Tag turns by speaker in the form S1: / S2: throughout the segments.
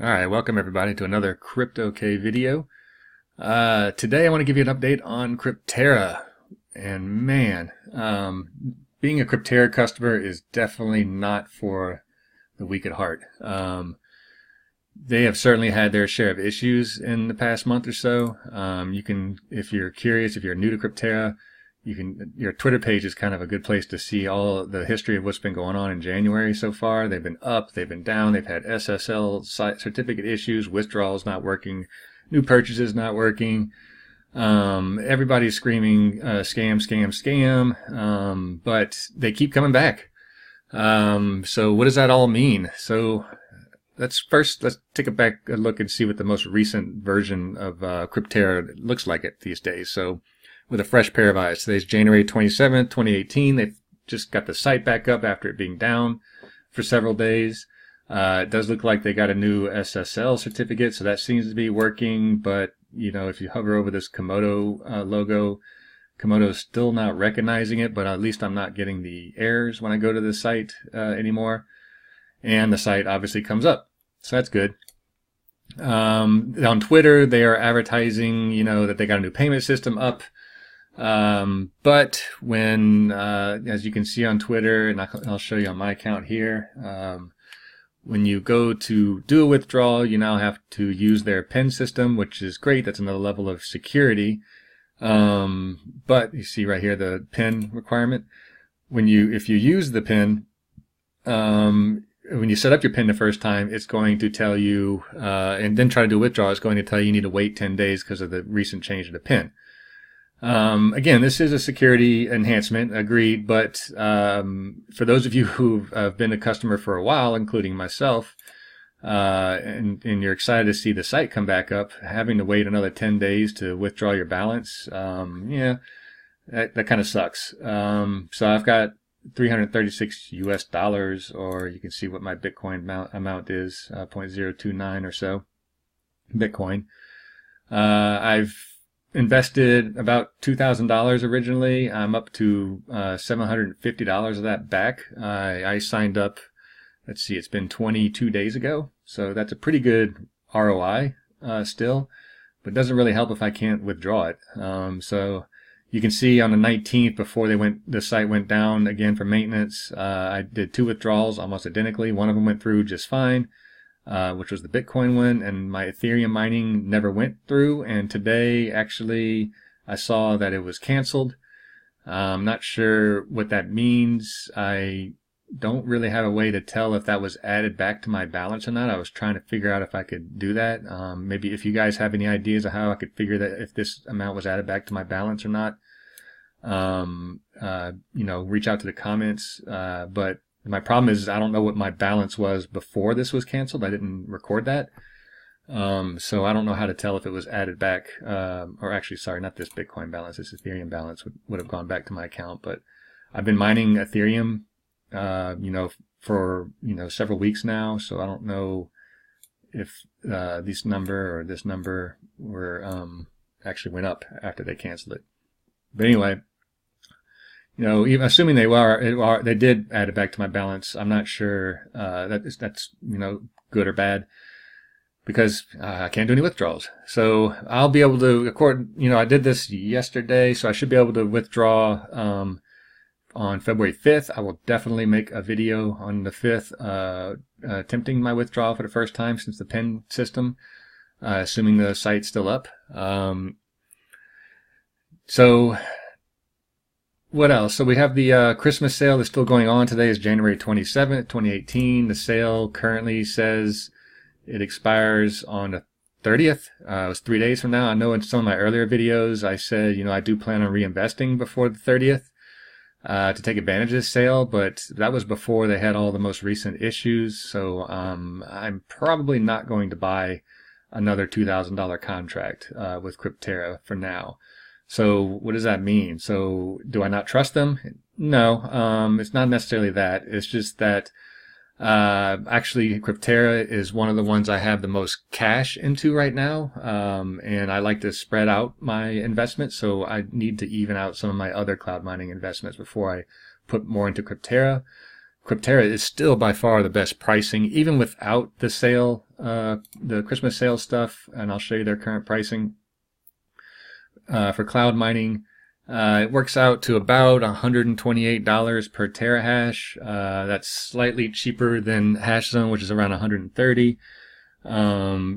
S1: All right, welcome everybody to another Crypto K video. Today I want to give you an update on Crypterra. And man, being a Crypterra customer is definitely not for the weak at heart. They have certainly had their share of issues in the past month or so. You can, if you're curious, if you're new to Crypterra, your Twitter page is kind of a good place to see all the history of what's been going on in January so far. They've been up, they've been down, they've had SSL certificate issues, withdrawals not working, new purchases not working. Everybody's screaming scam, scam, scam, but they keep coming back. So what does that all mean? So let's take a look and see what the most recent version of Crypterra looks like these days. So with a fresh pair of eyes. Today's January 27th, 2018. They've just got the site back up after it being down for several days. It does look like they got a new SSL certificate, so that seems to be working. But, you know, if you hover over this Komodo logo, Komodo's still not recognizing it, but at least I'm not getting the errors when I go to the site anymore. And the site obviously comes up, so that's good. On Twitter, they are advertising, you know, that they got a new payment system up. But when, as you can see on Twitter, and I'll show you on my account here, when you go to do a withdrawal, you now have to use their PIN system, which is great. That's another level of security. But you see right here, the PIN requirement. If you use the PIN, when you set up your PIN the first time, it's going to tell you, and then try to do a withdrawal, it's going to tell you need to wait 10 days because of the recent change of the PIN. Again, this is a security enhancement, agreed, but for those of you who have been a customer for a while, including myself, and you're excited to see the site come back up, having to wait another 10 days to withdraw your balance, yeah, that kind of sucks. So I've got $336 US, or you can see what my Bitcoin amount is, 0.029 or so Bitcoin. I've invested about $2,000 originally. I'm up to $750 of that back. I signed up, let's see, it's been 22 days ago, so that's a pretty good ROI still, but it doesn't really help if I can't withdraw it. So you can see on the 19th, before the site went down again for maintenance, I did 2 withdrawals almost identically. One of them went through just fine, which was the Bitcoin one, and my Ethereum mining never went through. And today, actually, I saw that it was canceled. I'm not sure what that means. I don't really have a way to tell if that was added back to my balance or not. I was trying to figure out if I could do that. Maybe if you guys have any ideas of how I could figure that if this amount was added back to my balance or not, you know, reach out to the comments. But my problem is I don't know what my balance was before this was canceled. I didn't record that. So I don't know how to tell if it was added back, or actually, sorry, not this Bitcoin balance, this Ethereum balance would have gone back to my account. But I've been mining Ethereum, you know, for, you know, several weeks now. So I don't know if, this number or this number were, actually went up after they canceled it. But anyway, you know, even assuming they did add it back to my balance, I'm not sure that's you know, good or bad, because I can't do any withdrawals. So I'll be able to, you know, I did this yesterday, so I should be able to withdraw on February 5th. I will definitely make a video on the 5th attempting my withdrawal for the first time since the PIN system, assuming the site's still up. So what else? So we have the Christmas sale that's still going on. Today is January 27th, 2018. The sale currently says it expires on the 30th. It's 3 days from now. I know in some of my earlier videos I said, you know, I do plan on reinvesting before the 30th to take advantage of this sale, but that was before they had all the most recent issues. So I'm probably not going to buy another $2,000 contract with Crypterra for now. So what does that mean? So do I not trust them? No, it's not necessarily that. It's just that actually Crypterra is one of the ones I have the most cash into right now, and I like to spread out my investments, so I need to even out some of my other cloud mining investments before I put more into Crypterra. Crypterra is still by far the best pricing, even without the sale. the Christmas sale stuff, and I'll show you their current pricing. For cloud mining, it works out to about $128 per terahash. That's slightly cheaper than HashZone, which is around $130.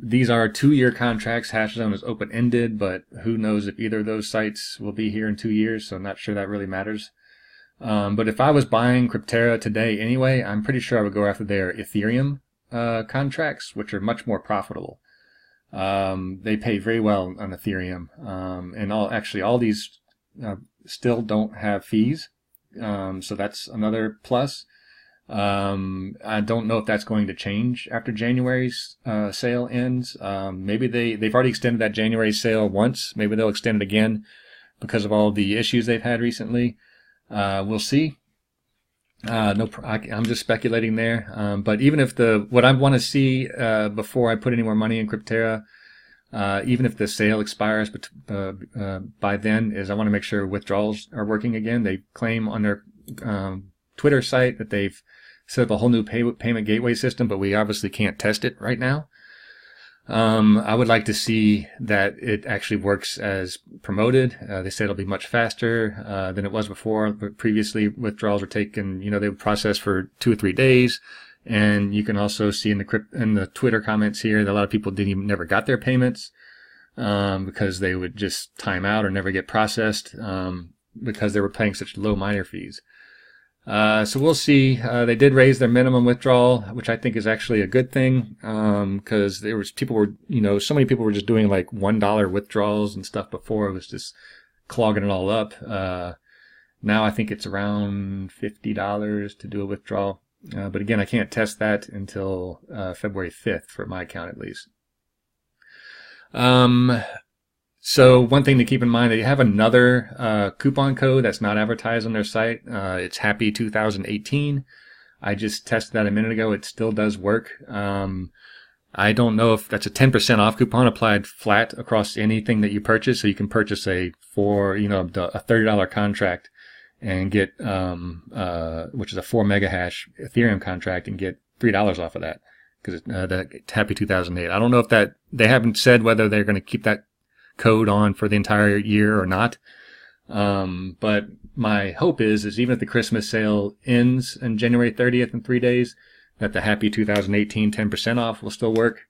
S1: These are 2-year contracts. HashZone is open-ended, but who knows if either of those sites will be here in 2 years, so I'm not sure that really matters. But if I was buying Crypterra today anyway, I'm pretty sure I would go after their Ethereum contracts, which are much more profitable. They pay very well on Ethereum, and all these still don't have fees, so that's another plus. I don't know if that's going to change after January's sale ends. Maybe they've already extended that January sale once. Maybe they'll extend it again because of all the issues they've had recently. We'll see. I'm just speculating there. But even if what I want to see before I put any more money in Crypterra, even if the sale expires by then, is I want to make sure withdrawals are working again. They claim on their Twitter site that they've set up a whole new payment gateway system, but we obviously can't test it right now. I would like to see that it actually works as promoted. They say it'll be much faster than it was before. But previously, withdrawals were taken, they would process for 2 or 3 days. And you can also see in the Twitter comments here that a lot of people never got their payments because they would just time out or never get processed because they were paying such low miner fees. So we'll see. They did raise their minimum withdrawal, which I think is actually a good thing, because so many people were just doing like $1 withdrawals and stuff before. It was just clogging it all up. Now I think it's around $50 to do a withdrawal. But again, I can't test that until February 5th for my account at least. So one thing to keep in mind, they have another coupon code that's not advertised on their site. It's Happy 2018. I just tested that a minute ago. It still does work. I don't know if that's a 10% off coupon applied flat across anything that you purchase. So you can purchase a $30 contract and get, which is a 4 megahash Ethereum contract, and get $3 off of that because it's Happy 2008. I don't know if they haven't said whether they're going to keep that code on for the entire year or not. But my hope is even if the Christmas sale ends on January 30th in 3 days, that the Happy 2018 10% off will still work.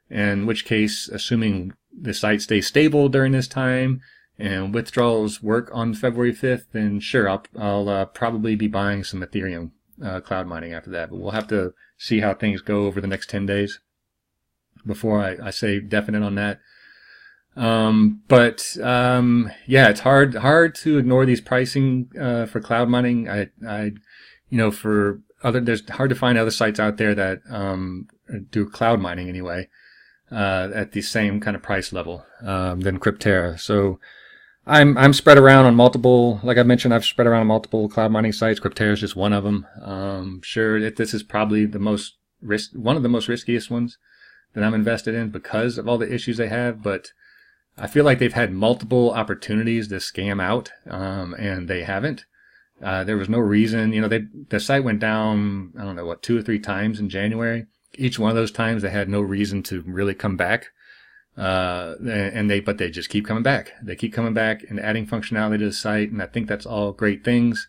S1: In which case, assuming the site stays stable during this time and withdrawals work on February 5th, then sure, I'll probably be buying some Ethereum cloud mining after that. But we'll have to see how things go over the next 10 days before I say definite on that. Yeah, it's hard to ignore these pricing for cloud mining. There's hard to find other sites out there that do cloud mining anyway at the same kind of price level than Crypterra. So I'm spread around on multiple, like I mentioned, I've spread around on multiple cloud mining sites. Crypterra is just one of them. Sure, this is probably one of the most riskiest ones that I'm invested in because of all the issues they have, but I feel like they've had multiple opportunities to scam out, and they haven't. There was no reason, the site went down, 2 or 3 times in January. Each one of those times they had no reason to really come back. But they just keep coming back. They keep coming back and adding functionality to the site, and I think that's all great things.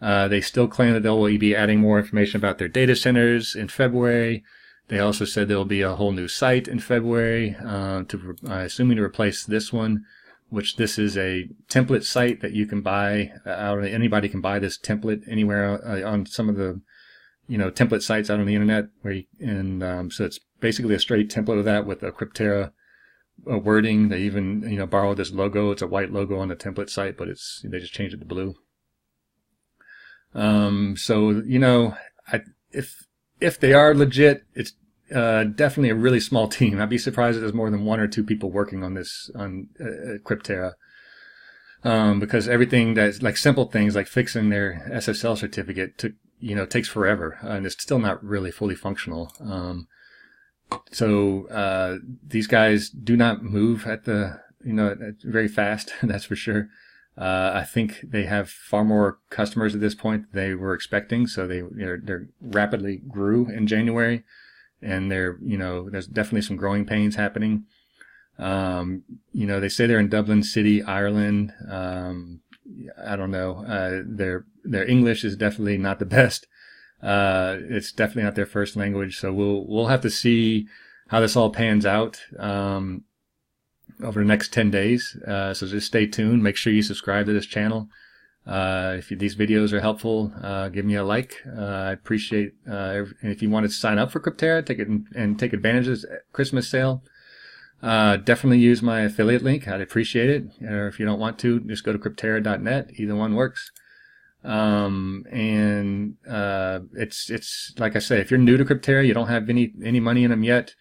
S1: They still claim that they'll be adding more information about their data centers in February. They also said there will be a whole new site in February, assuming to replace this one, which this is a template site that you can buy. Anybody can buy this template anywhere on some of the, template sites out on the internet. So it's basically a straight template of that with a Crypterra wording. They even, borrowed this logo. It's a white logo on the template site, but they just changed it to blue. If they are legit, it's definitely a really small team. I'd be surprised if there's more than 1 or 2 people working on this on Crypterra, because everything that's like simple things like fixing their SSL certificate takes forever, and it's still not really fully functional. So these guys do not move at very fast. That's for sure. I think they have far more customers at this point than they were expecting, so they rapidly grew in January, and there's definitely some growing pains happening. They say they're in Dublin City, Ireland. I don't know. Their English is definitely not the best. It's definitely not their first language. So we'll have to see how this all pans out, over the next 10 days. So just stay tuned. Make sure you subscribe to this channel. If these videos are helpful, give me a like. I appreciate, and if you want to sign up for Crypterra, take advantage of this Christmas sale, definitely use my affiliate link. I'd appreciate it. Or if you don't want to, just go to crypterra.net. Either one works. It's like I say, if you're new to Crypterra, you don't have any money in them yet,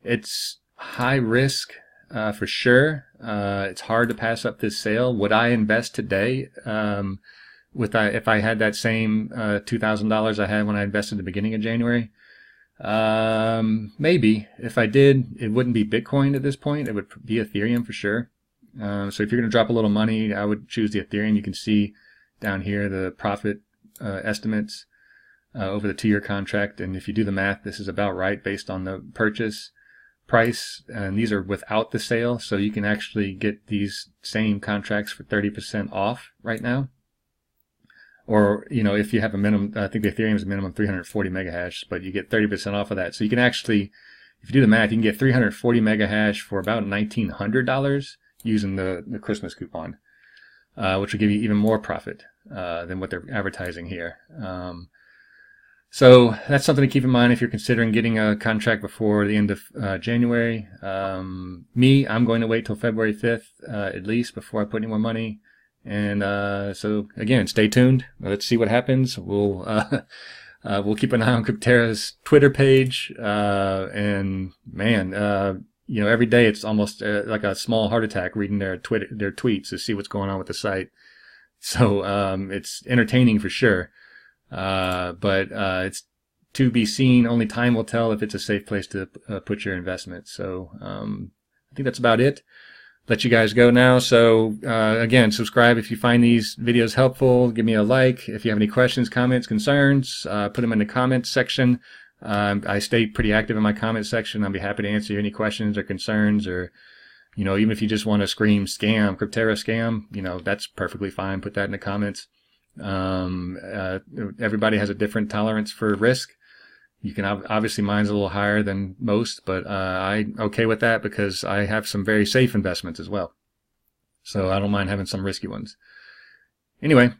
S1: it's high risk, for sure. It's hard to pass up this sale. Would I invest today, if I had that same, $2,000 I had when I invested at the beginning of January? Maybe. If I did, it wouldn't be Bitcoin at this point. It would be Ethereum for sure. So if you're going to drop a little money, I would choose the Ethereum. You can see down here the profit, estimates, over the 2-year contract. And if you do the math, this is about right based on the purchase price. And these are without the sale. So you can actually get these same contracts for 30% off right now. Or, if you have a minimum, I think the Ethereum is a minimum 340 megahash, but you get 30% off of that. So you can actually, if you do the math, you can get 340 megahash for about $1,900 using the Christmas coupon, which will give you even more profit, than what they're advertising here. So that's something to keep in mind if you're considering getting a contract before the end of, January. I'm going to wait till February 5th, at least, before I put any more money. And so again, stay tuned. Let's see what happens. We'll keep an eye on Crypterra's Twitter page. And man, every day it's almost like a small heart attack reading their tweets to see what's going on with the site. So it's entertaining for sure. But it's to be seen. Only time will tell if it's a safe place to put your investment. So I think that's about it. Let you guys go now. So again, subscribe if you find these videos helpful. Give me a like. If you have any questions, comments, concerns, put them in the comments section. I stay pretty active in my comment section. I'll be happy to answer any questions or concerns, or even if you just want to scream scam, Crypterra scam, that's perfectly fine. Put that in the comments. Everybody has a different tolerance for risk. You can obviously, mine's a little higher than most, but I'm okay with that because I have some very safe investments as well. So I don't mind having some risky ones. Anyway,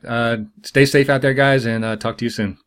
S1: stay safe out there, guys, and talk to you soon.